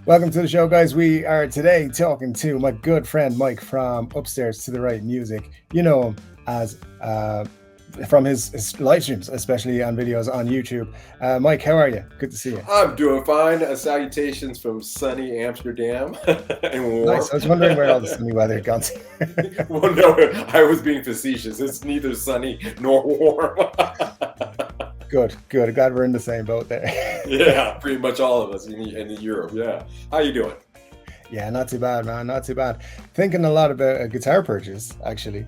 Welcome to the show, guys. We are today talking to my good friend Mike from Upstairs to the Right Music. You know him as from his live streams, especially on videos on YouTube. Mike, how are you? Good to see you. I'm doing fine. Salutations from sunny Amsterdam and warm. Nice. I was wondering where all the sunny weather had gone to. Well, no, I was being facetious. It's neither sunny nor warm. Good. Glad we're in the same boat there. Yeah, pretty much all of us in Europe. Yeah. How you doing? Yeah, not too bad, man. Not too bad. Thinking a lot about a guitar purchase, actually,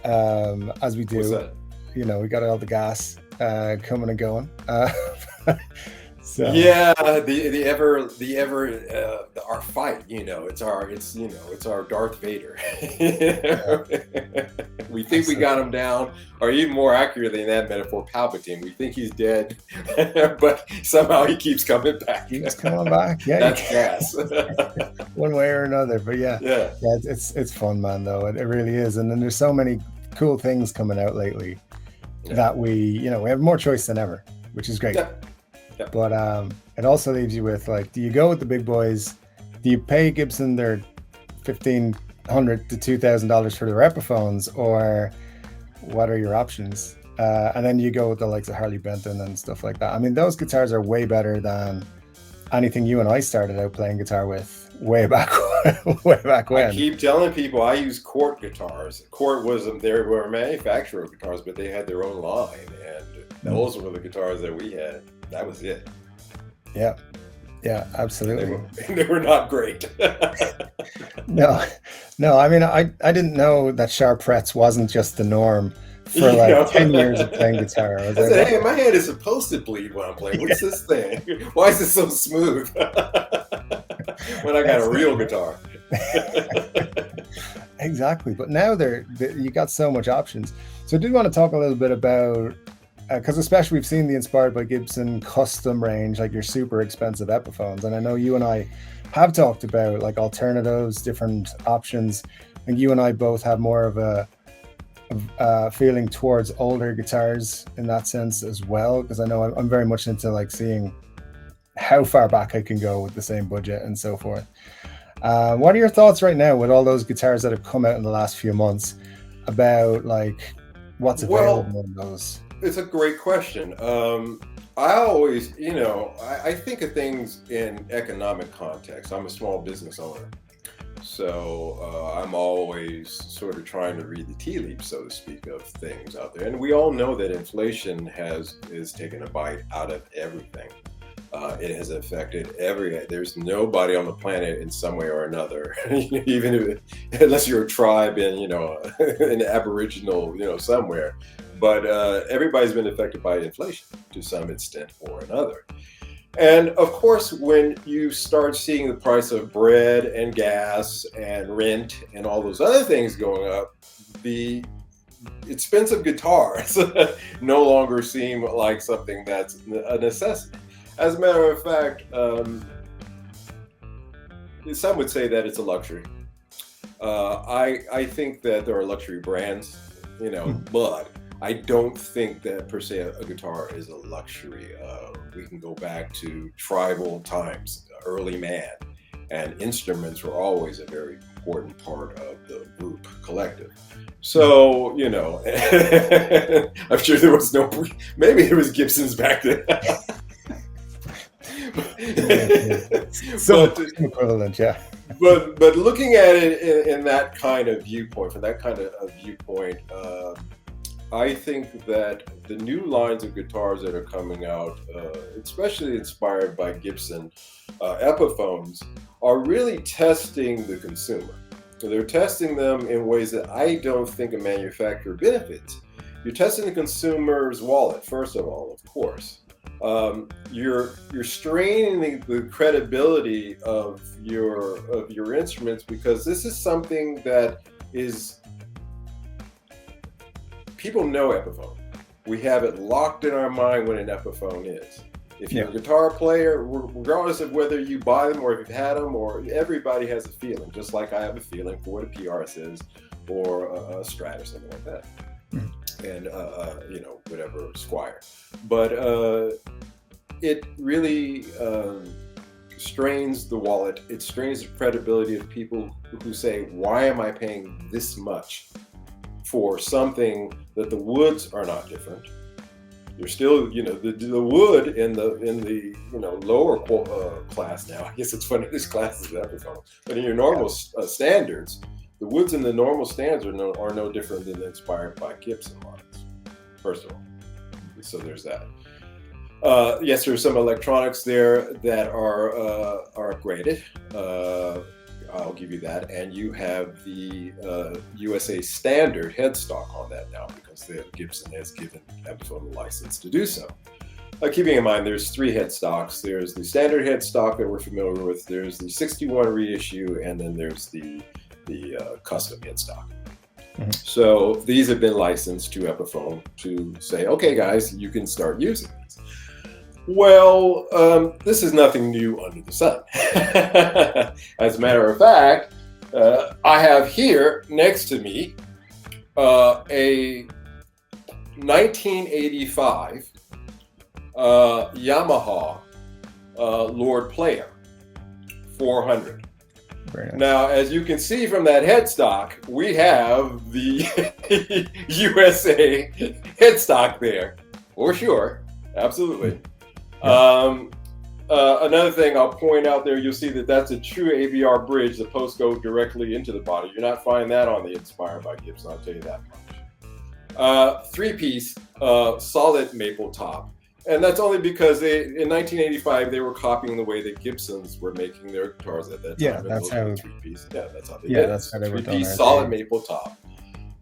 as we do. What's that? You know, we got all the gas coming and going. So. Yeah, our fight. It's our Darth Vader. We think we got him down, or even more accurately in that metaphor, Palpatine. We think he's dead, but somehow he keeps coming back. Keeps coming back. Yeah, that's gas. One way or another, but yeah. It's fun, man. Though it really is, and then there's so many cool things coming out lately that we have more choice than ever, which is great. Yeah. But it also leaves you with, like, do you go with the big boys? Do you pay Gibson their $1,500 to $2,000 for their Epiphones, or what are your options? And then you go with the likes of Harley Benton and stuff like that. I mean, those guitars are way better than anything you and I started out playing guitar with way back when. I keep telling people I use Chord guitars. Chord they were manufacturer of guitars, but they had their own line, and those were the guitars that we had. That was it. Yeah, absolutely. They were not great. No. I mean, I didn't know that sharp frets wasn't just the norm for like 10 years of playing guitar. I said, hey, my hand is supposed to bleed when I'm playing. What's this thing? Why is it so smooth? When I got a real guitar. Exactly. But now you got so much options. So I did want to talk a little bit about, because especially we've seen the Inspired by Gibson custom range, like your super expensive Epiphones. And I know you and I have talked about like alternatives, different options. I think you and I both have more of a feeling towards older guitars in that sense as well, because I know I'm very much into like seeing how far back I can go with the same budget and so forth. What are your thoughts right now with all those guitars that have come out in the last few months about like what's available in those? It's a great question. I always, I think of things in economic context. I'm a small business owner. So I'm always sort of trying to read the tea leaves, so to speak, of things out there. And we all know that inflation is taken a bite out of everything. It has affected there's nobody on the planet in some way or another, unless you're a tribe in, an Aboriginal, somewhere. But everybody's been affected by inflation to some extent or another. And of course, when you start seeing the price of bread and gas and rent and all those other things going up, the expensive guitars no longer seem like something that's a necessity. As a matter of fact, some would say that it's a luxury. I think that there are luxury brands, but I don't think that per se a guitar is a luxury. We can go back to tribal times, early man, and instruments were always a very important part of the group collective. So, I'm sure there was maybe there was Gibsons back then. So equivalent, yeah. But looking at it in that kind of viewpoint, from that kind of viewpoint, I think that the new lines of guitars that are coming out, especially inspired by Gibson Epiphones, are really testing the consumer. So they're testing them in ways that I don't think a manufacturer benefits. You're testing the consumer's wallet, first of all, of course. You're straining the credibility of your instruments, because this is something that is, people know Epiphone. We have it locked in our mind what an Epiphone is. If you're a guitar player, regardless of whether you buy them or if you've had them, or everybody has a feeling, just like I have a feeling for what a PRS is, or a Strat or something like that. And whatever, Squire. But it really strains the wallet. It strains the credibility of people who say, why am I paying this much for something that the woods are not different? You're still, the wood in the lower class now. I guess it's funny, this class is Epiphone. But in your normal standards, the woods in the normal standards are no different than the inspired by Gibson models, first of all. So there's that. Yes, there's some electronics there that are upgraded. I'll give you that. And you have the USA standard headstock on that now, because Gibson has given Epiphone the license to do so. Keeping in mind, there's 3 headstocks. There's the standard headstock that we're familiar with. There's the 61 reissue, and then there's the custom headstock. Mm-hmm. So these have been licensed to Epiphone to say, okay, guys, you can start using these. Well, this is nothing new under the sun. As a matter of fact, I have here next to me a 1985 Yamaha Lord Player 400. Nice. Now, as you can see from that headstock, we have the USA headstock there, for sure, absolutely. Yeah. Another thing I'll point out there, you'll see that that's a true ABR bridge. The posts go directly into the body. You're not finding that on the Inspired by Gibson, I'll tell you that much. 3-piece solid maple top. And that's only because in 1985, they were copying the way that Gibsons were making their guitars at that time. Yeah, that's how. 3-piece. Yeah, that's how they Yeah, did. that's how they were done. 3-piece solid maple top.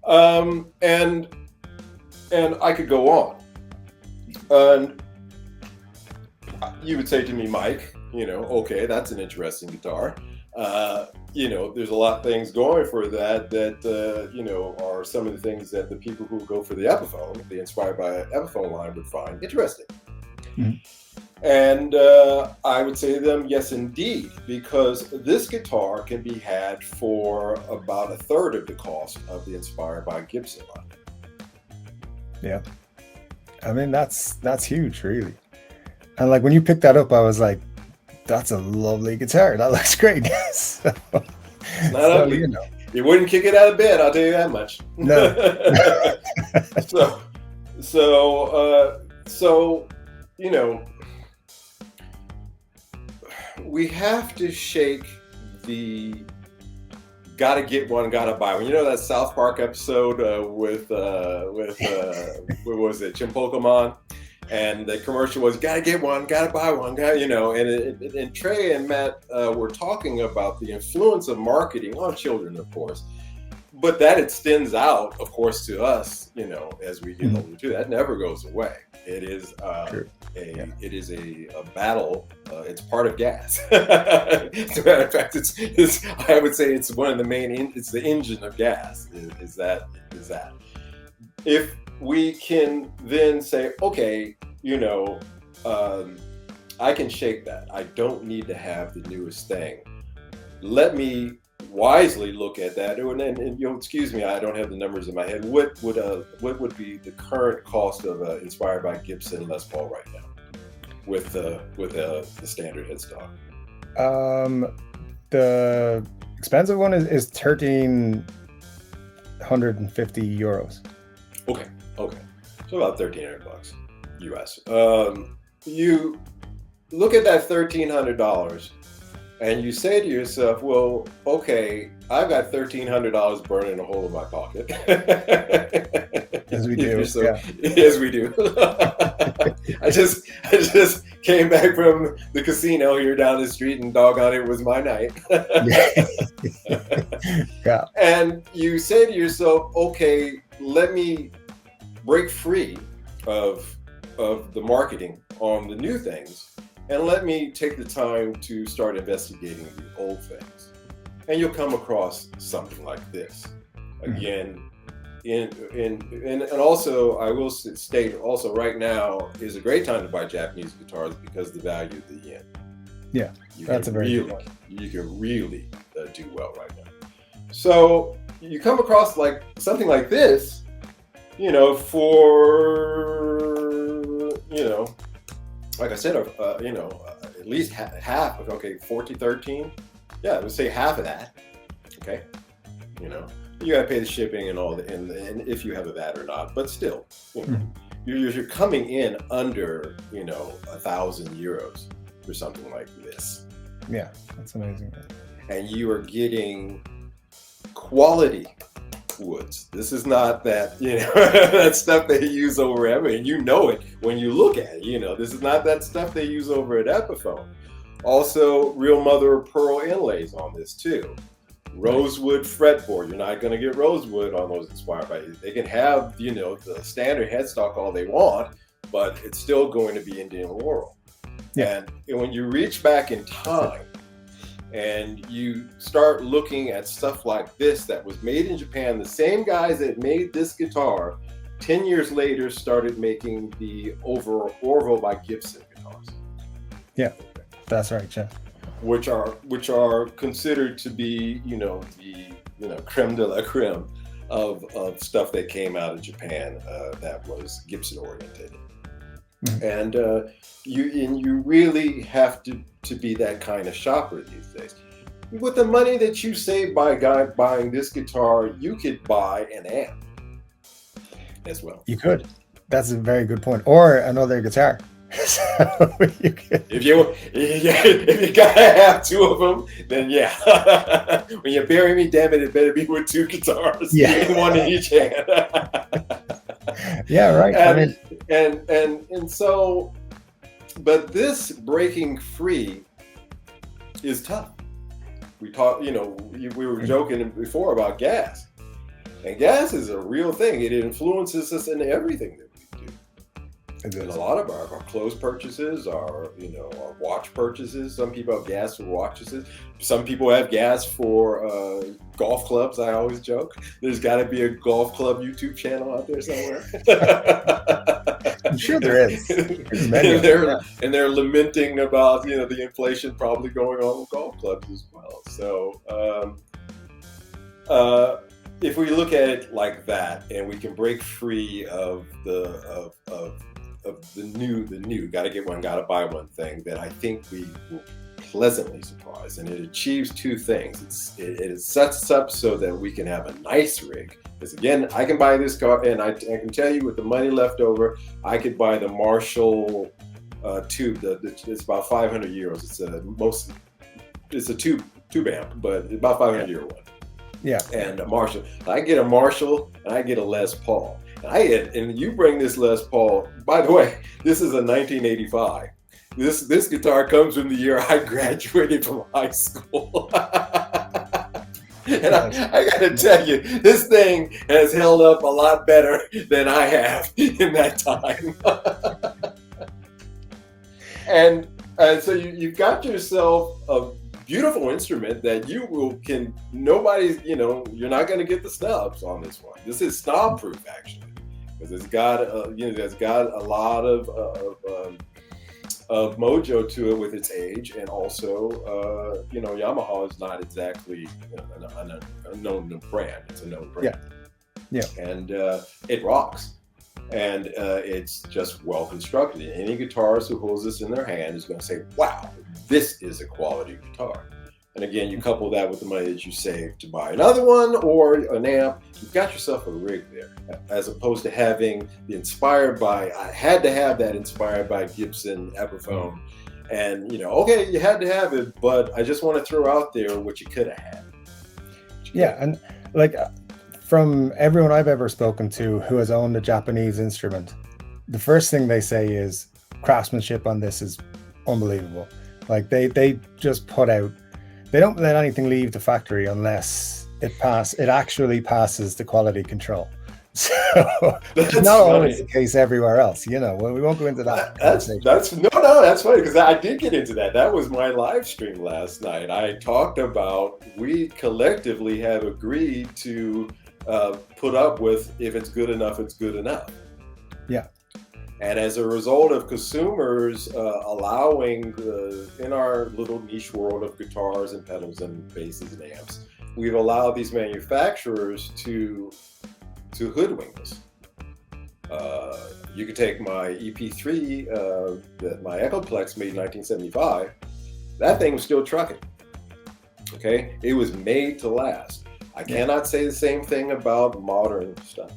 And I could go on. And you would say to me, Mike, okay, that's an interesting guitar. There's a lot of things going for that are some of the things that the people who go for the Epiphone, the Inspired by Epiphone line, would find interesting. Mm-hmm. And I would say to them, yes, indeed, because this guitar can be had for about 1/3 of the cost of the Inspired by Gibson line. Yeah. I mean, that's huge, really. And like when you picked that up, I was like, that's a lovely guitar. That looks great. It's not ugly. You wouldn't kick it out of bed, I'll tell you that much. No. So, we have to shake the gotta get one, gotta buy one. You know that South Park episode with what was it, Chim Pokemon? And the commercial was, gotta get one, gotta buy one, and Trey and Matt were talking about the influence of marketing on children, of course. But that extends out, of course, to us, as we get older too. That never goes away. It is it is a battle. It's part of gas. As a matter of fact, it's I would say it's one of the main. It's the engine of gas. Is that? If we can then say, okay, I can shake that. I don't need to have the newest thing. Let me wisely look at that. And you'll excuse me, I don't have the numbers in my head. What would be the current cost of Inspired by Gibson Les Paul right now with the standard headstock? The expensive one is 1,350 euros. Okay. So about $1,300 US. You look at that $1,300 and you say to yourself, well, okay, I've got $1,300 burning a hole in my pocket. As we do. As we do. I just came back from the casino here down the street, and doggone it was my night. Yeah. And you say to yourself, okay, let me break free of the marketing on the new things, and let me take the time to start investigating the old things. And you'll come across something like this. Again, and also I will state also right now is a great time to buy Japanese guitars because of the value of the yen. Yeah, that's a very good one. You can really do well right now. So you come across like something like this, for like I said, at least half of, okay, 14, 13. Yeah, let's say half of that. Okay. You know, you got to pay the shipping and all that, and if you have a VAT or not, but still, you know, you're coming in under, you know, 1,000 euros for something like this. Yeah, that's amazing. And you are getting quality woods. This is not that, you know, that stuff they use over ever, and you know it when you look at it. You know, this is not that stuff they use over at Epiphone. Also, real mother of pearl inlays on this too. Rosewood fretboard. You're not going to get rosewood on those inspired by it. They can have, you know, the standard headstock all they want, but it's still going to be Indian laurel. Yeah. And when you reach back in time and you start looking at stuff like this that was made in Japan, the same guys that made this guitar 10 years later started making the Orville by Gibson guitars. Yeah, that's right, Jeff. Which are considered to be, you know, the, you know, creme de la creme of stuff that came out of Japan that was Gibson oriented. And you really have to be that kind of shopper these days. With the money that you save by buying this guitar, you could buy an amp as well. You could. That's a very good point. Or another guitar. So if you gotta have two of them, then yeah. When you bury me, damn it better be with two guitars. Yeah. One in each hand. Yeah, right. And so, but this breaking free is tough. We talked, you know, we were joking before about gas, and gas is a real thing. It influences us in everything that we do. And a lot of our clothes purchases, our watch purchases. Some people have gas for watches. Some people have gas for golf clubs. I always joke. There's got to be a golf club YouTube channel out there somewhere. I'm sure there is. And they're lamenting about, you know, the inflation probably going on with golf clubs as well. So if we look at it like that, and we can break free of the new gotta get one, gotta buy one thing, that I think we will pleasantly surprise. And it achieves two things. It sets us up so that we can have a nice rig. Because again, I can buy this car, and I can tell you, with the money left over, I could buy the Marshall tube. It's about 500 euros. It's a tube amp, but about 500 euro one. Yeah. And a Marshall. I get a Marshall and I get a Les Paul. And you bring this Les Paul. By the way, this is a 1985. This guitar comes from the year I graduated from high school. And I got to tell you, this thing has held up a lot better than I have in that time. And so you've got yourself a beautiful instrument that nobody's, you know, you're not going to get the snubs on this one. This is snub proof, actually, because it's got a lot of mojo to it with its age, and also, you know, Yamaha is not exactly, you know, a known brand. It's a known brand. Yeah. And it rocks. And it's just well constructed. Any guitarist who holds this in their hand is going to say, wow, this is a quality guitar. And again, you couple that with the money that you save to buy another one or an amp, you've got yourself a rig there, as opposed to having I had to have that inspired by Gibson Epiphone. And, you know, okay, you had to have it, but I just want to throw out there what you could have had. Yeah, and like, from everyone I've ever spoken to who has owned a Japanese instrument, the first thing they say is craftsmanship on this is unbelievable. Like they just put out, they don't let anything leave the factory unless it actually passes the quality control. So it's not always the case everywhere else, you know. Well, we won't go into that. That's funny, because I did get into that. That was my live stream last night. I talked about, we collectively have agreed to put up with, if it's good enough, it's good enough. Yeah. And as a result of consumers allowing, in our little niche world of guitars and pedals and basses and amps, we've allowed these manufacturers to hoodwink us. you could take my EP3 that my Echoplex made in 1975. That thing was still trucking. Okay, it was made to last. I cannot say the same thing about modern stuff.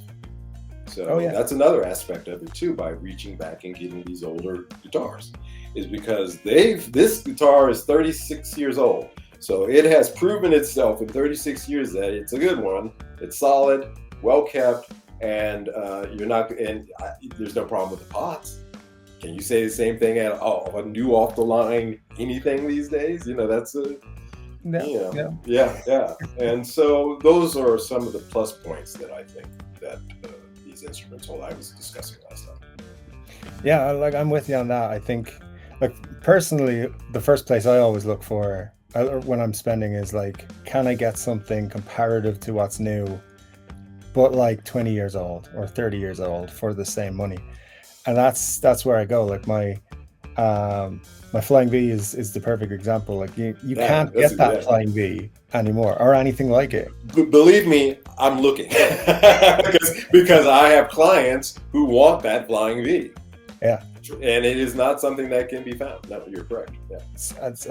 So that's another aspect of it too, by reaching back and getting these older guitars, is because this guitar is 36 years old. So it has proven itself in 36 years that it's a good one. It's solid, well kept, and there's no problem with the pots. Can you say the same thing at a new off the line anything these days? That's a yeah. And so those are some of the plus points that I think that these instruments hold. I was discussing last time. Yeah, I'm with you on that. I think, personally, the first place I always look for when I'm spending is can I get something comparative to what's new, but 20 years old or 30 years old for the same money. And that's where I go. My Flying V is the perfect example. You can't get that Flying V anymore or anything like it. Believe me, I'm looking because I have clients who want that Flying V. Yeah. And it is not something that can be found. No, you're correct. Yeah.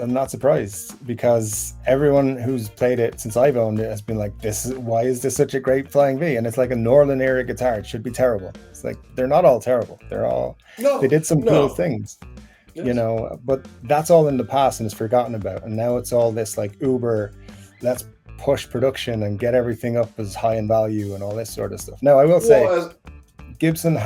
I'm not surprised, because everyone who's played it since I've owned it has been like, why is this such a great Flying V? And it's like a Northern era guitar. It should be terrible. It's they're not all terrible. They did some cool things. Yes. But that's all in the past and it's forgotten about. And now it's all this uber, let's push production and get everything up as high in value and all this sort of stuff. Now, I will say, Gibson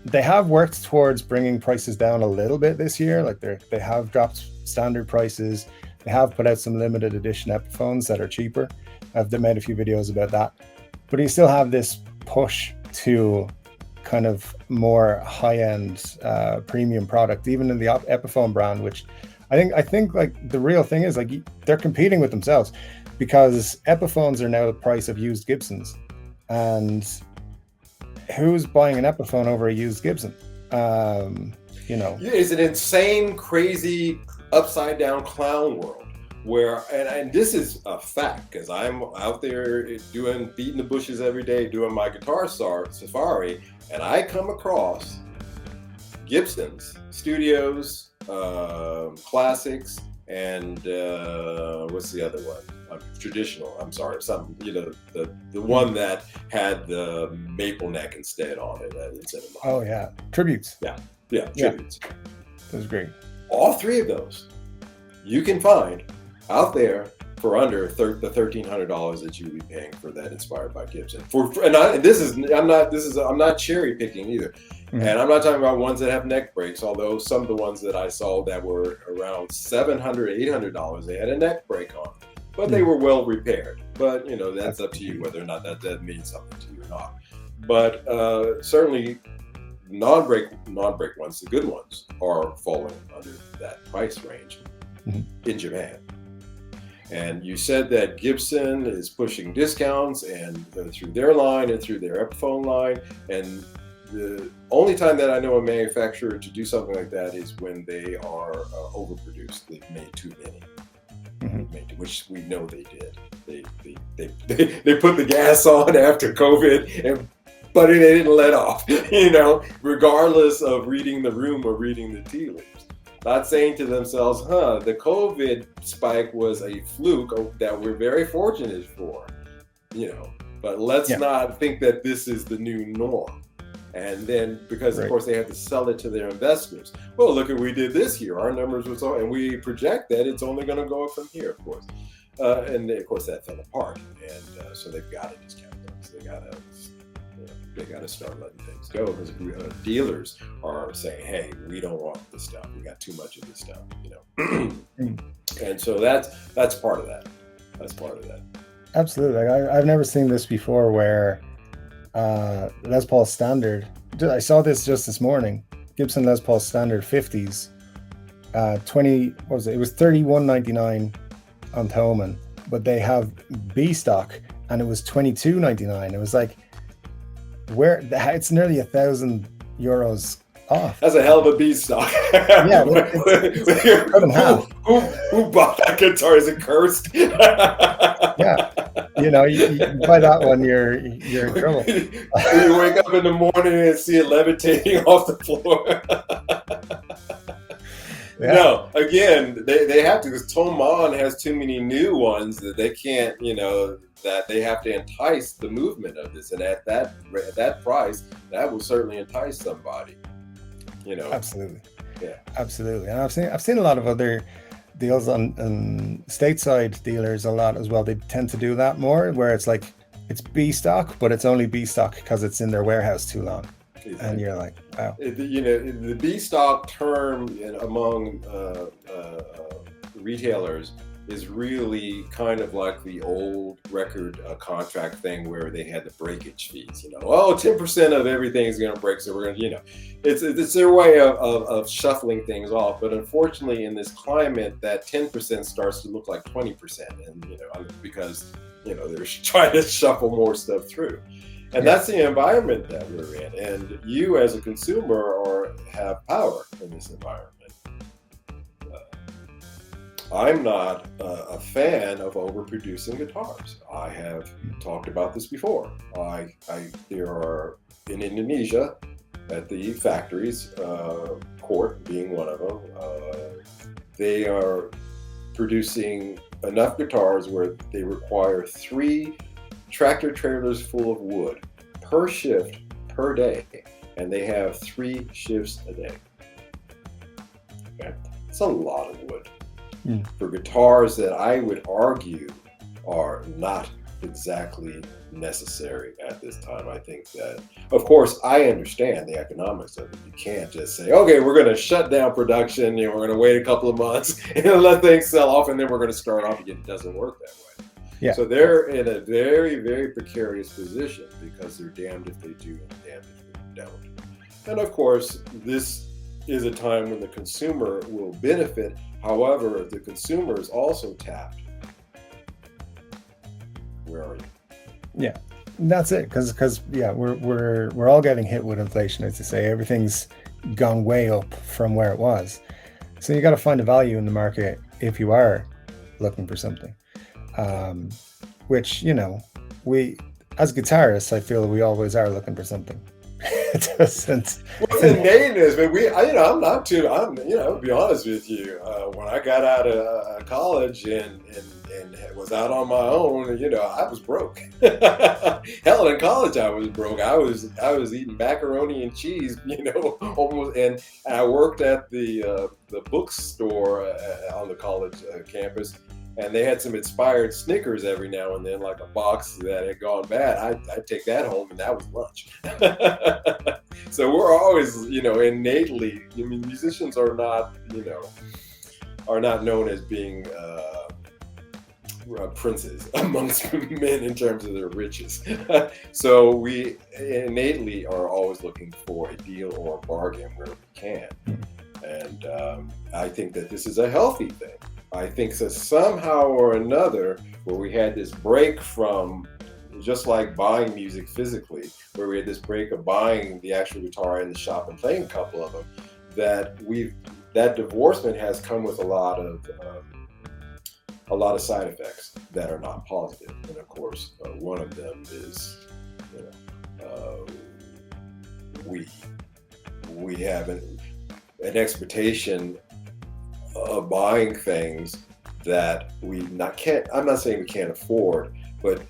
they have worked towards bringing prices down a little bit this year. They have dropped standard prices. They have put out some limited edition Epiphones that are cheaper. I've made a few videos about that. But you still have this push to kind of more high-end premium product, even in the Epiphone brand, which I think the real thing is they're competing with themselves, because Epiphones are now the price of used Gibsons, and who's buying an Epiphone over a used Gibson? It's an insane, crazy, upside down clown world where, and this is a fact, because I'm out there beating the bushes every day, doing my guitar safari, and I come across Gibsons, Studios, Classics, and what's the other one? Traditional. I'm sorry, the one that had the maple neck instead on it instead of mine. Oh yeah, tributes. Yeah, tributes. That was great. All three of those you can find out there for under the $1,300 that you would be paying for that Inspired by Gibson. I'm not cherry picking either. Mm-hmm. And I'm not talking about ones that have neck breaks, although some of the ones that I saw that were around $700, $800, they had a neck break on, but they were well repaired. But that's up to you whether or not that means something to you or not. But certainly non-break ones, the good ones, are falling under that price range in Japan. And you said that Gibson is pushing discounts and through their line and through their Epiphone line. And the only time that I know a manufacturer to do something like that is when they are overproduced. They've made too many, which we know they did. They put the gas on after COVID, but they didn't let off, regardless of reading the room or reading the tea leaves. Not saying to themselves, the COVID spike was a fluke that we're very fortunate for, but let's not think that this is the new norm. And then, because of course they have to sell it to their investors. Well, look at what we did this year. Our numbers were so, and we project that it's only going to go up from here, of course. And of course that fell apart. And so they've got to discount those. They got to start letting things go, because dealers are saying, hey, we don't want this stuff. We got too much of this stuff, And so that's part of that. That's part of that. Absolutely. I've never seen this before where Les Paul Standard, I saw this just this morning, Gibson Les Paul Standard 50s, it was $31.99 on Thomann, but they have B stock and it was $22.99. It was like, it's nearly €1,000 off. That's a hell of a B stock. Yeah, it's cut in half. who bought that guitar? Is it cursed? Yeah, you buy that one, you're in trouble. You wake up in the morning and see it levitating off the floor. Yeah. No, again, they have to, because Thomann has too many new ones that they can't, that they have to entice the movement of this, and at that price, that will certainly entice somebody. Absolutely. Yeah, absolutely. And I've seen a lot of other deals on stateside dealers a lot as well. They tend to do that more, where it's like it's B stock, but it's only B stock because it's in their warehouse too long. Exactly. And you're like, wow. The B stock term among retailers is really kind of like the old record contract thing where they had the breakage fees. 10% of everything is going to break, so we're going to, it's their way of shuffling things off. But unfortunately, in this climate, that 10% starts to look like 20%, and because they're trying to shuffle more stuff through. And that's the environment that we're in. And you as a consumer have power in this environment. I'm not a fan of overproducing guitars. I have talked about this before. There are, in Indonesia, at the factories, Chord being one of them, they are producing enough guitars where they require 3 tractor trailers full of wood per shift per day, and they have 3 shifts a day. Okay, it's a lot of wood for guitars that I would argue are not exactly necessary at this time. I think that, of course, I understand the economics of it. You can't just say, okay, we're going to shut down production, we're going to wait a couple of months and let things sell off, and then we're going to start off again. It doesn't work that way. Yeah. So they're in a very, very precarious position because they're damned if they do and damned if they don't. And of course, this is a time when the consumer will benefit. However, the consumer is also tapped. Where are you? Yeah, that's it. Because we're all getting hit with inflation. As to say, everything's gone way up from where it was. So you got to find a value in the market if you are looking for something. Which we as guitarists, I feel we always are looking for something. It doesn't. Well, the name is, but I'm not too. To be honest with you, when I got out of college and was out on my own, I was broke. Hell, in college I was broke. I was eating macaroni and cheese, almost, and I worked at the bookstore on the college campus. And they had some expired Snickers every now and then, like a box that had gone bad. I'd take that home, and that was lunch. So we're always, innately. Musicians are not, known as being princes amongst men in terms of their riches. So we innately are always looking for a deal or a bargain where we can. And I think that this is a healthy thing. I think that somehow or another, where we had this break from, just like buying music physically, where we had this break of buying the actual guitar in the shop and playing a couple of them, that divorcement has come with a lot of side effects that are not positive. And of course, one of them is, we have an expectation of buying things that I'm not saying we can't afford, but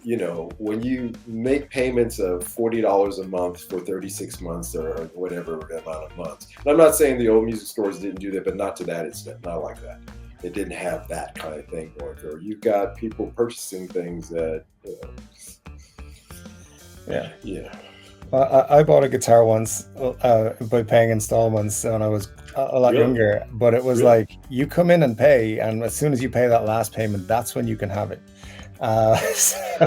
when you make payments of $40 a month for 36 months or whatever amount of months, and I'm not saying the old music stores didn't do that, but not to that extent, not like that. It didn't have that kind of thing going through. You've got people purchasing things that, yeah. I bought a guitar once by paying installments when I was a lot younger, but it was like you come in and pay, and as soon as you pay that last payment, that's when you can have it.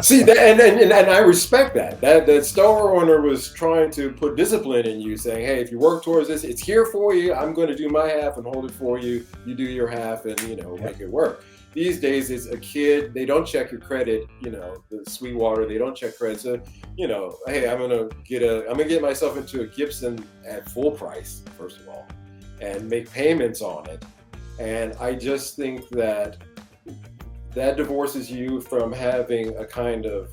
See, and I respect that. That store owner was trying to put discipline in you, saying, "Hey, if you work towards this, it's here for you. I'm going to do my half and hold it for you. You do your half, and make it work." These days, it's a kid. They don't check your credit. The Sweetwater. They don't check credit. So, hey, I'm gonna get myself into a Gibson at full price, first of all, and make payments on it. And I just think that divorces you from having a kind of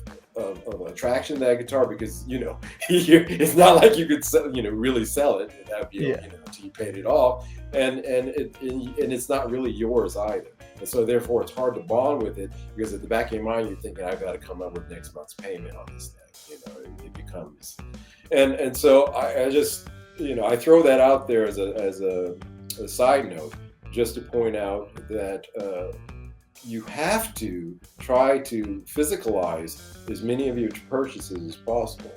attraction to that guitar, because it's not like you could really sell it. That'd be until you paid it off, and it's not really yours either. And so therefore it's hard to bond with it, because at the back of your mind you're thinking, I've got to come up with next month's payment on this thing. It becomes, and so I just I throw that out there as a side note, just to point out that you have to try to physicalize as many of your purchases as possible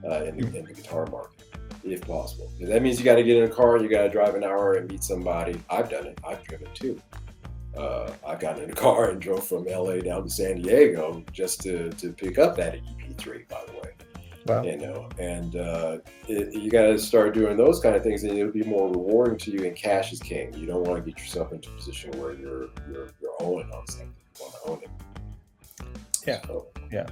in the guitar market, if possible. That means you got to get in a car, you got to drive an hour and meet somebody. I've done it. I've driven too. I got in a car and drove from LA down to San Diego just to pick up that EP3, by the way. Wow. And you got to start doing those kind of things, and it'll be more rewarding to you. And cash is king. You don't want to get yourself into a position where you're owing on something. You want to own it. Yeah. Yeah.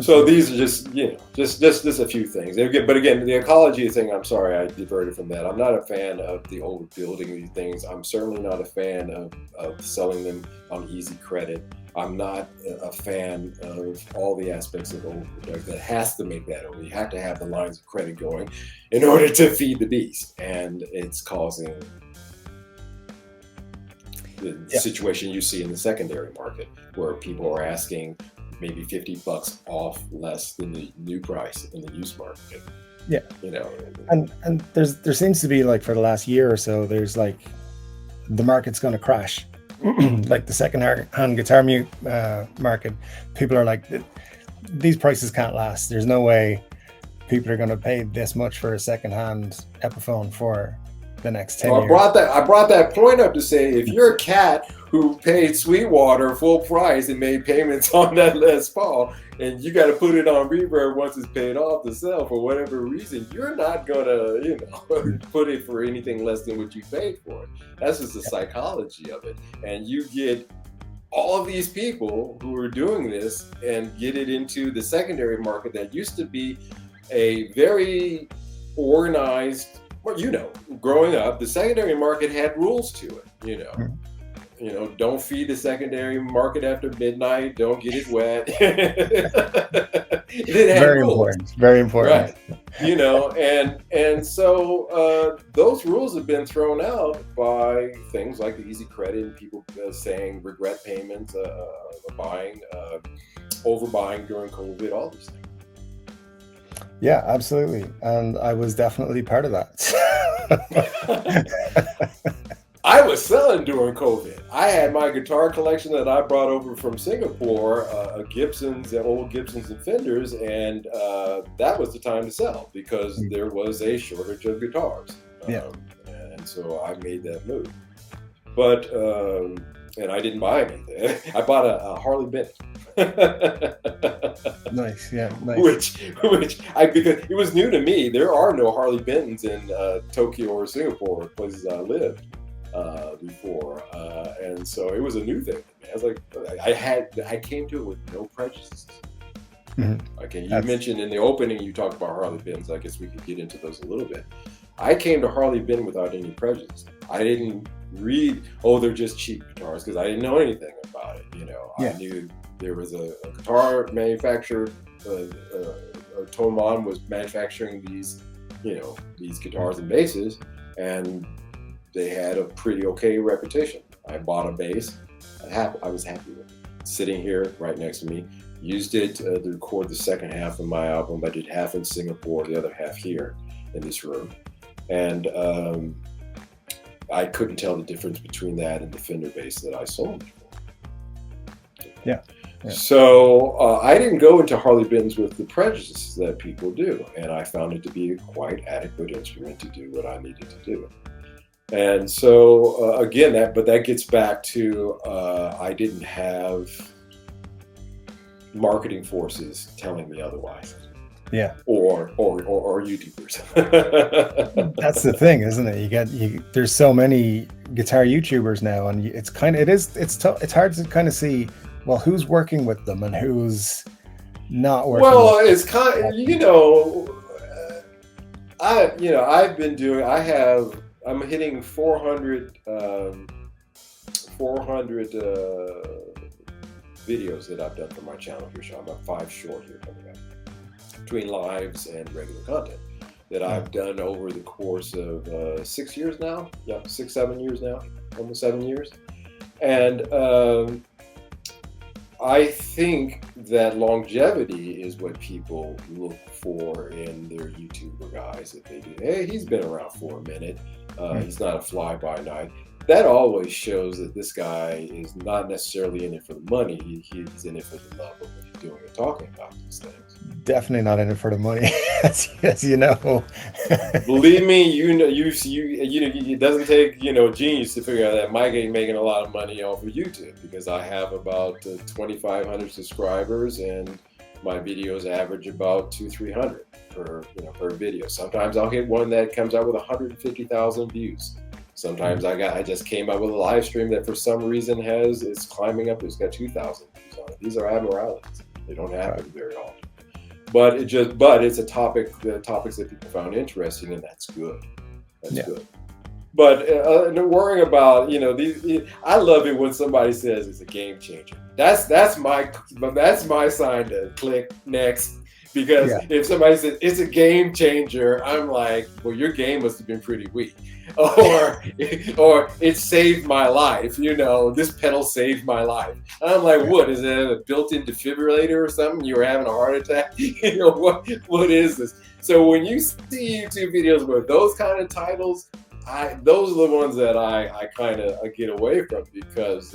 So these are just a few things. But again, the ecology thing, I'm sorry, I diverted from that. I'm not a fan of the overbuilding these things. I'm certainly not a fan of selling them on easy credit. I'm not a fan of all the aspects of overproduction that has to make that over. You have to have the lines of credit going in order to feed the beast. And it's causing the situation you see in the secondary market, where people are asking maybe $50 off less than the new price in the used market. Yeah. And there seems to be, like, for the last year or so, there's like the market's going to crash. Like the second-hand guitar market, people are like, these prices can't last. There's no way people are going to pay this much for a second-hand Epiphone for the next 10 years. I brought that point up to say, if you're a cat who paid Sweetwater full price and made payments on that Les Paul, and you got to put it on Reverb once it's paid off to sell for whatever reason, you're not gonna put it for anything less than what you paid for it. That's just the psychology of it. And you get all of these people who are doing this and get it into the secondary market that used to be a very organized, growing up, the secondary market had rules to it, don't feed the secondary market after midnight. Don't get it wet. Very important. Very important. Right. And so those rules have been thrown out by things like the easy credit and people saying regret payments, overbuying during COVID, all these things. Yeah, absolutely. And I was definitely part of that. I was selling during COVID. I had my guitar collection that I brought over from Singapore, old Gibsons and Fenders, and that was the time to sell because there was a shortage of guitars. And so I made that move. But, and I didn't buy anything. I bought a Harley Benton. Nice. Which because it was new to me. There are no Harley Bentons in Tokyo or Singapore, places I lived before, and so it was a new thing. I was like, I came to it with no prejudices. Mm-hmm. Okay, you mentioned in the opening you talked about Harley Benton. I guess we could get into those a little bit. I came to Harley Benton without any prejudice. I didn't read, they're just cheap guitars, because I didn't know anything about it. I knew there was a guitar manufacturer, Tomon was manufacturing these guitars and basses, and they had a pretty okay reputation. I bought a bass. I was happy with it. Sitting here right next to me, used it to record the second half of my album. I did half in Singapore, the other half here in this room. And I couldn't tell the difference between that and the Fender bass that I sold before. Yeah. So I didn't go into Harley Bentons with the prejudices that people do, and I found it to be a quite adequate instrument to do what I needed to do. And so again, that gets back to I didn't have marketing forces telling me otherwise. Yeah. Or YouTubers. That's the thing, isn't it? There's so many guitar YouTubers now, and it's hard to kind of see, well, who's working with them and who's not working. Well, it's kind of, I'm hitting 400 400 videos that I've done for my channel here. So I'm at 5 short here coming up between lives and regular content that I've done over the course of 6 years now. Yeah, 6, 7 years now, almost 7 years. And I think that longevity is what people look for in their YouTuber guys. If they do, hey, he's been around for a minute. He's not a fly-by-night. That always shows that this guy is not necessarily in it for the money. He's in it for the love of what he's doing and talking about these things. Definitely not in it for the money, as you know. Believe me, it doesn't take genius to figure out that Mike ain't making a lot of money off of YouTube, because I have about 2,500 subscribers and my videos average about 200-300 per video. Sometimes I'll hit one that comes out with 150,000 views. Sometimes I just came up with a live stream that for some reason it's climbing up. It's got 2,000 views on it. These are abnormalities. They don't happen very often. But it's a topic, the topics that people found interesting, and that's good. That's good. But worrying about these, I love it when somebody says it's a game changer. That's my sign to click next. Because if somebody says it's a game changer, I'm like, well, your game must have been pretty weak, or it saved my life. This pedal saved my life. I'm like, what is it? A built-in defibrillator or something? You were having a heart attack? What is this? So when you see YouTube videos with those kind of titles, those are the ones that I kind of get away from, because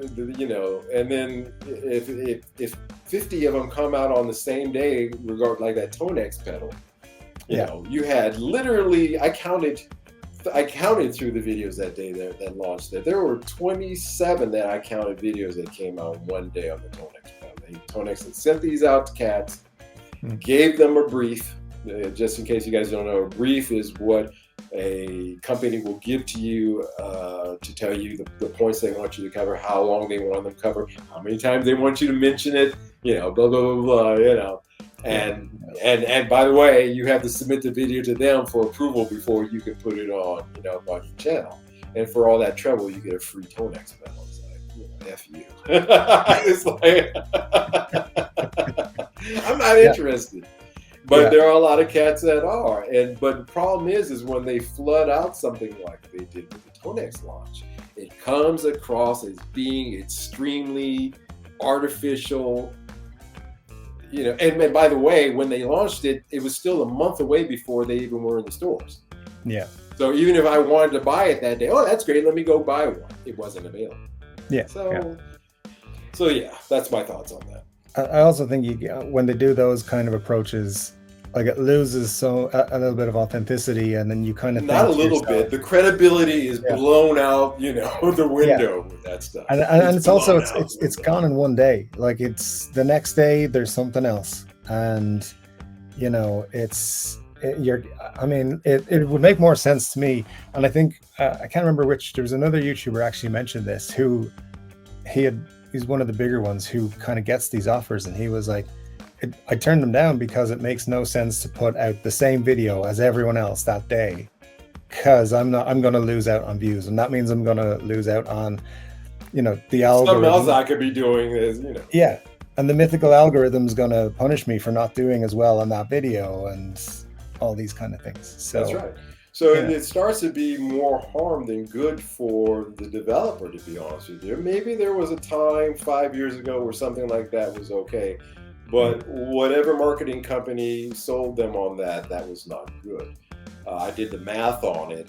and then if 50 of them come out on the same day, like that Tonex pedal, you had literally, I counted through the videos that day that launched that there were 27 that I counted videos that came out one day on the Tonex pedal. Tonex had sent these out to cats, gave them a brief, just in case you guys don't know. A brief is what a company will give to you to tell you the points they want you to cover, how long they want them to cover, how many times they want you to mention it, blah, blah, blah, blah, And by the way, you have to submit the video to them for approval before you can put it on, on your channel. And for all that trouble, you get a free Tonex pedal. It's like, F you. It's like, I'm not interested. But there are a lot of cats that are. But the problem is when they flood out something like they did with the Tonex launch, it comes across as being extremely artificial. And by the way, when they launched it, it was still a month away before they even were in the stores. Yeah. So even if I wanted to buy it that day, oh, that's great, let me go buy one. It wasn't available. Yeah. So that's my thoughts on that. I also think when they do those kind of approaches, like it loses a little bit of authenticity, and then you kind of not a little bit. The credibility is blown out, the window with that stuff. And it's also it's gone in one day. Like it's the next day there's something else, and it would make more sense to me. And I think I can't remember which. There was another YouTuber actually mentioned this who he's one of the bigger ones who kind of gets these offers, and he was like, I turned them down because it makes no sense to put out the same video as everyone else that day, because I'm going to lose out on views, and that means I'm going to lose out on the algorithm. Something else I could be doing is and the mythical algorithm's going to punish me for not doing as well on that video and all these kind of things. So that's right. So it starts to be more harm than good for the developer, to be honest with you. Maybe there was a time 5 years ago where something like that was okay. But whatever marketing company sold them on that was not good. I did the math on it.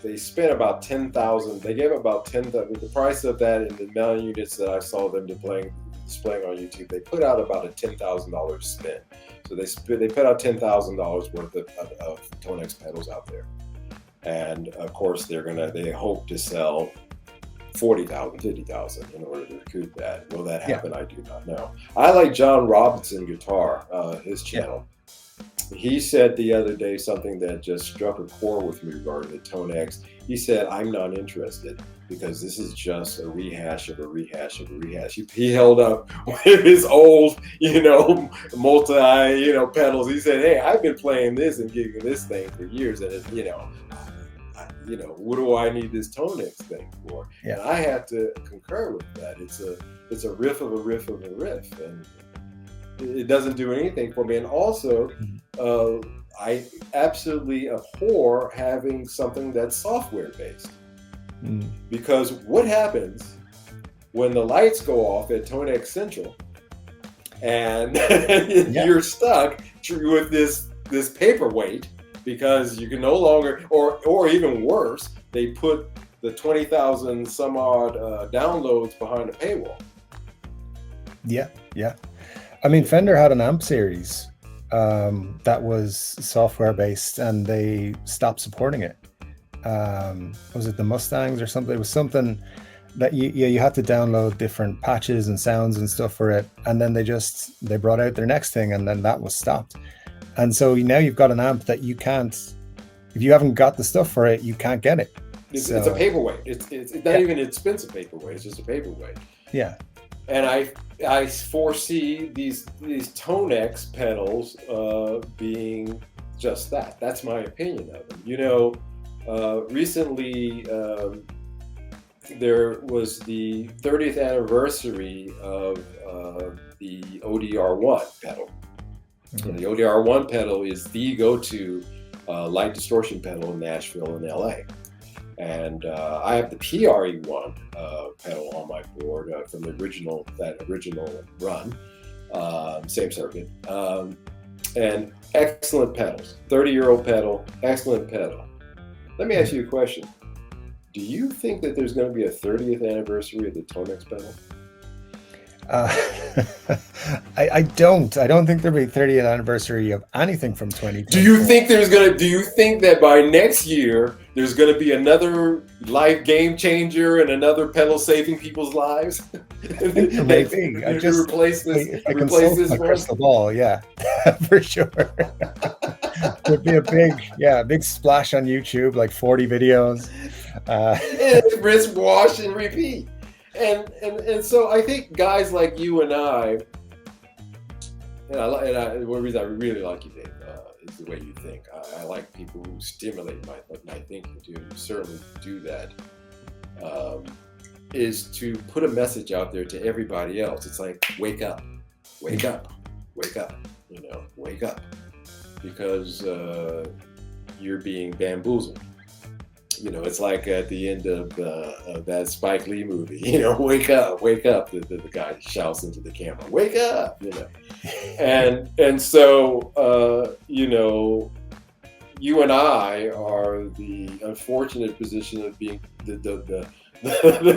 They spent about 10,000. They gave about 10,000. The price of that in the amount of units that I saw them displaying on YouTube, they put out about a $10,000 spend. So they put out $10,000 worth of Tonex pedals out there, and of course they hope to sell 40,000, 50,000 in order to recoup that. Will that happen? I do not know. I like John Robinson Guitar, his channel. He said the other day something that just struck a chord with me regarding the Tonex. He said, I'm not interested because this is just a rehash of a rehash of a rehash. He held up with his old, multi, pedals. He said, hey, I've been playing this and gigging this thing for years. And what do I need this Tonex thing for? Yeah. And I have to concur with that. It's a riff of a riff of a riff, and it doesn't do anything for me. And also, I absolutely abhor having something that's software based, because what happens when the lights go off at Tonex Central and you're stuck with this paperweight, because you can no longer, or even worse, they put the 20,000 some odd downloads behind a paywall. Yeah. I mean, Fender had an amp series that was software based, and they stopped supporting it. Was it the Mustangs or something? It was something that you had to download different patches and sounds and stuff for it, and then they brought out their next thing, and then that was stopped. And so now you've got an amp that you can't, if you haven't got the stuff for it, you can't get it. It's a paperweight. It's not even an expensive paperweight. It's just a paperweight. Yeah. And I foresee these Tonex pedals being just that. That's my opinion of them. Recently there was the 30th anniversary of the ODR1 pedal. And the ODR1 pedal is the go-to light distortion pedal in Nashville and LA. And I have the PRE1 pedal on my board from that original run, same circuit, and excellent pedals. 30-year-old pedal, excellent pedal. Let me ask you a question. Do you think that there's going to be a 30th anniversary of the Tonex pedal? I don't think there'll be a 30th anniversary of anything from 2020. Do you think that by next year there's going to be another life game changer and another pedal saving people's lives? Maybe. I just replace this one. Crystal ball, yeah, for sure. There'd be a big splash on YouTube, like 40 videos. Rinse, wash, and repeat. And so I think guys like you and I, one reason I really like you, Dave, is the way you think. I like people who stimulate my thinking to certainly do that. Is to put a message out there to everybody else. It's like, wake up, wake up, wake up, wake up, because you're being bamboozled. It's like at the end of that Spike Lee movie, wake up, wake up. The guy shouts into the camera, wake up, and so, you and I are the unfortunate position of being the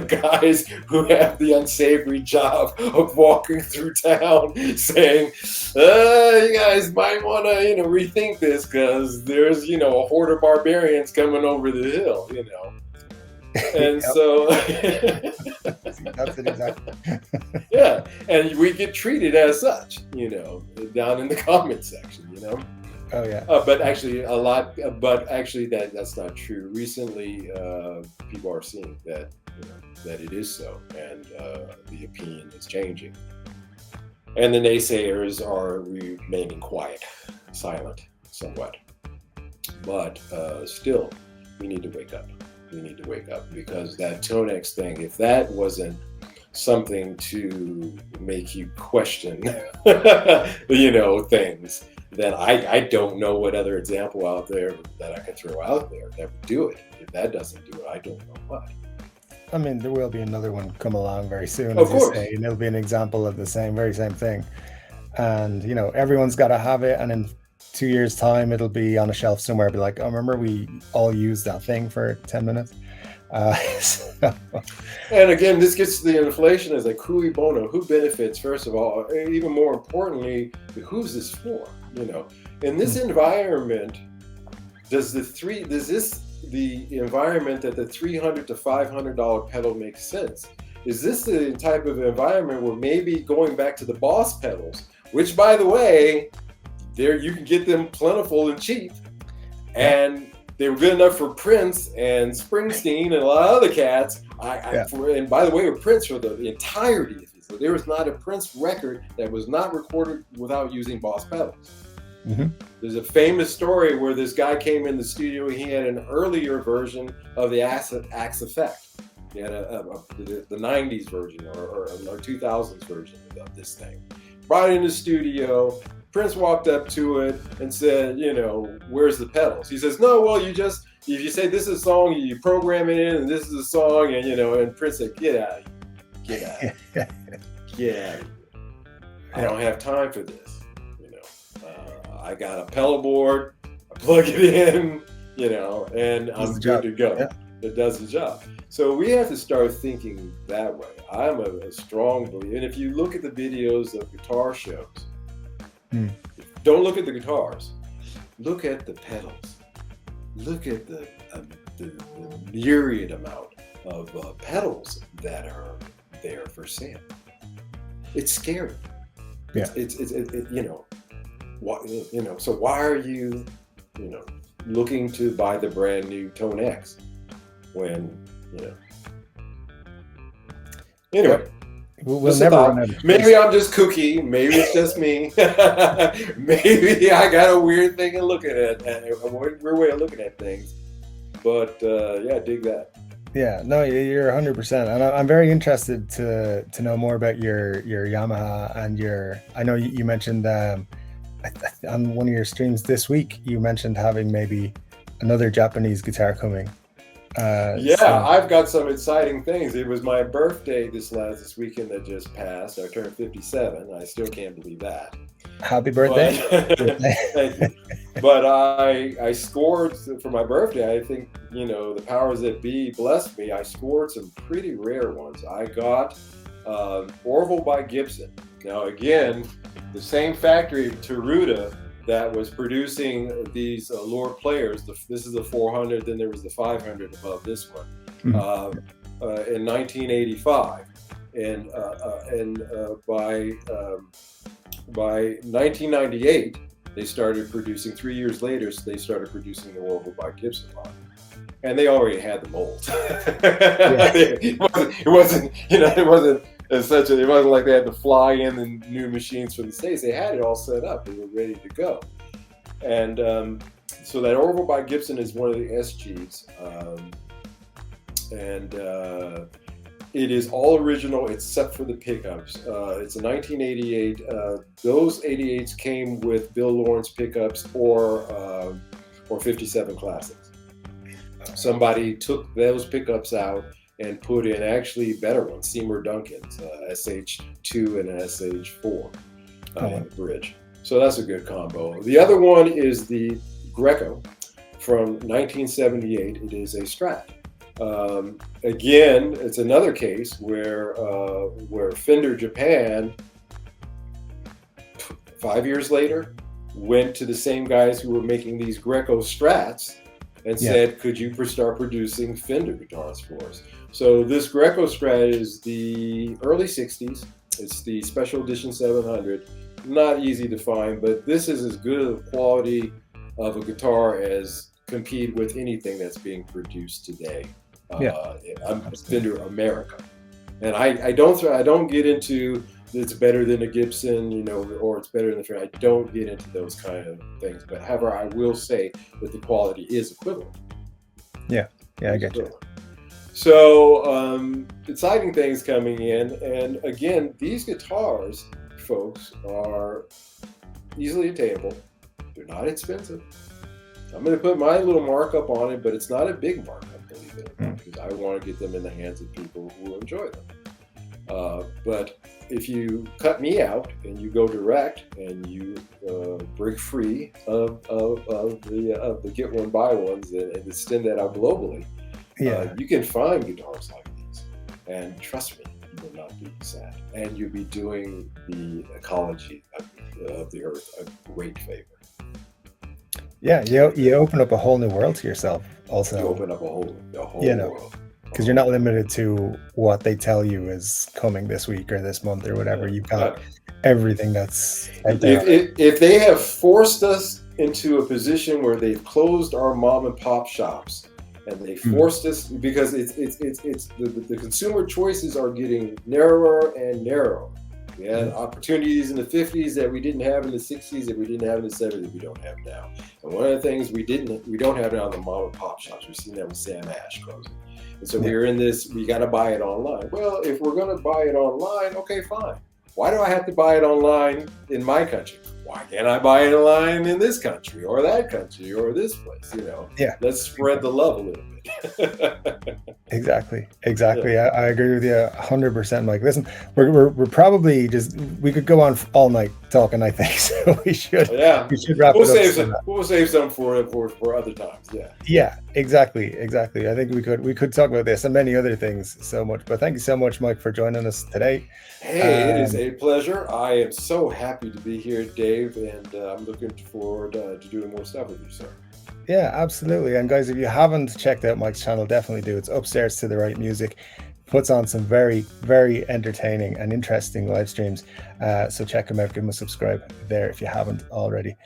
guys who have the unsavory job of walking through town saying, you guys might want to, rethink this, because there's, a horde of barbarians coming over the hill, And so, that's it exactly. Yeah, and we get treated as such, down in the comment section, Oh yeah. But actually that's not true. Recently, people are seeing that that it is so, and the opinion is changing, and the naysayers are remaining quiet, silent, somewhat. But still, we need to wake up. We need to wake up, because that Tonex thing, if that wasn't something to make you question, things, then I don't know what other example out there that I could throw out there that would do it. If that doesn't do it, I don't know what. I mean, there will be another one come along very soon, of course. You say, and it'll be an example of the very same thing. And, everyone's got to have it. And in 2 years' time, it'll be on a shelf somewhere. Be like, oh, remember we all used that thing for 10 minutes? And again, this gets to the inflation as like, cui bono, who benefits, first of all, even more importantly, who's this for? In this environment, does the environment at the $300 to $500 pedal make sense? Is this the type of environment where maybe going back to the Boss pedals, which, by the way, there you can get them plentiful and cheap, and they were good enough for Prince and Springsteen and a lot of other cats. And by the way, with Prince, for the entirety of it, so there was not a Prince record that was not recorded without using Boss pedals. Mm-hmm. There's a famous story where this guy came in the studio. He had an earlier version of the Axe Effect. He had the 90s version or 2000s version of this thing. Brought it in the studio. Prince walked up to it and said, where's the pedals? He says, no, well, if you say this is a song, you program it in, and this is a song, and Prince said, get out of here. Get out of here. Get out of here. I don't have time for this. I got a pedal board, I plug it in, and I'm good to go. Yeah. It does the job. So we have to start thinking that way. I'm a strong believer. And if you look at the videos of guitar shows, don't look at the guitars. Look at the pedals. Look at the myriad amount of pedals that are there for sale. It's scary. Yeah. So why are you, looking to buy the brand new Tone X when, Anyway, we'll never run out of maybe I'm just kooky. Maybe it's just me. Maybe I got a weird thing of looking at, a weird way of looking at things. But dig that. Yeah, no, you're 100%, and I'm very interested to know more about your Yamaha and I know you mentioned on one of your streams this week, you mentioned having maybe another Japanese guitar coming. I've got some exciting things. It was my birthday this weekend that just passed. I turned 57. I still can't believe that. Happy birthday. Thank you. But I scored for my birthday. I think, the powers that be blessed me. I scored some pretty rare ones. I got Orville by Gibson. Now, again, the same factory, Teruta, that was producing these Lord players. This is the 400, then there was the 500 above this one, in 1985. And by 1998, they started producing, 3 years later, so they started producing the Orville by Gibson line. And they already had the molds. It wasn't like they had to fly in the new machines from the States. They had it all set up. They were ready to go. And so that Orville by Gibson is one of the SGs. It is all original except for the pickups. It's a 1988. Those 88s came with Bill Lawrence pickups or 57 Classics. Somebody took those pickups out and put in actually better ones, Seymour Duncan's SH2 and an SH4 in the bridge. So that's a good combo. The other one is the Greco from 1978. It is a Strat. Again, it's another case where Fender Japan, 5 years later, went to the same guys who were making these Greco Strats and said, could you start producing Fender guitars for us? So this Greco Strat is the early 60s. It's the special edition 700. Not easy to find, but this is as good a quality of a guitar as compete with anything that's being produced today. I'm Fender America. And I don't get into it's better than a Gibson, or it's better than a Fender. I don't get into those kind of things. But however, I will say that the quality is equivalent. Yeah, I get you. So exciting things coming in, and again, these guitars, folks, are easily attainable. They're not expensive. I'm going to put my little markup on it, but it's not a big markup, believe it or not, because I want to get them in the hands of people who will enjoy them. But if you cut me out and you go direct and you break free of the get one buy ones and extend that out globally, you can find guitars like these. And trust me, you will not be sad. And you'll be doing the ecology of the earth a great favor. Yeah, you open up a whole new world to yourself. Also, you open up a whole world. Because you're not limited to what they tell you is coming this week or this month or whatever. You've got everything that's out there. If they have forced us into a position where they've closed our mom and pop shops, and they forced us because it's the consumer choices are getting narrower and narrower. We had opportunities in the 50s that we didn't have in the 60s, that we didn't have in the 70s, that we don't have now. And one of the things we don't have now are the mom and pop shops. We've seen that with Sam Ash closing. And so we're in this, we got to buy it online. Well, if we're going to buy it online, okay, fine. Why do I have to buy it online in my country? Why can't I buy it online in this country or that country or this place? Yeah. Let's spread the love a little bit. Exactly. Yeah. I agree with you 100%, Mike. Listen, we're probably we could go on all night talking, I think. So we should wrap it up. We'll save some for other times. Yeah. Yeah, exactly. I think we could talk about this and many other things so much. But thank you so much, Mike, for joining us today. Hey, it is a pleasure. I am so happy to be here, Dave, and I'm looking forward to doing more stuff with you, sir. Yeah, absolutely. And guys, if you haven't checked out Mike's channel, definitely do. It's Upstairs to the Right Music. Puts on some very, very entertaining and interesting live streams. So check him out. Give him a subscribe there if you haven't already.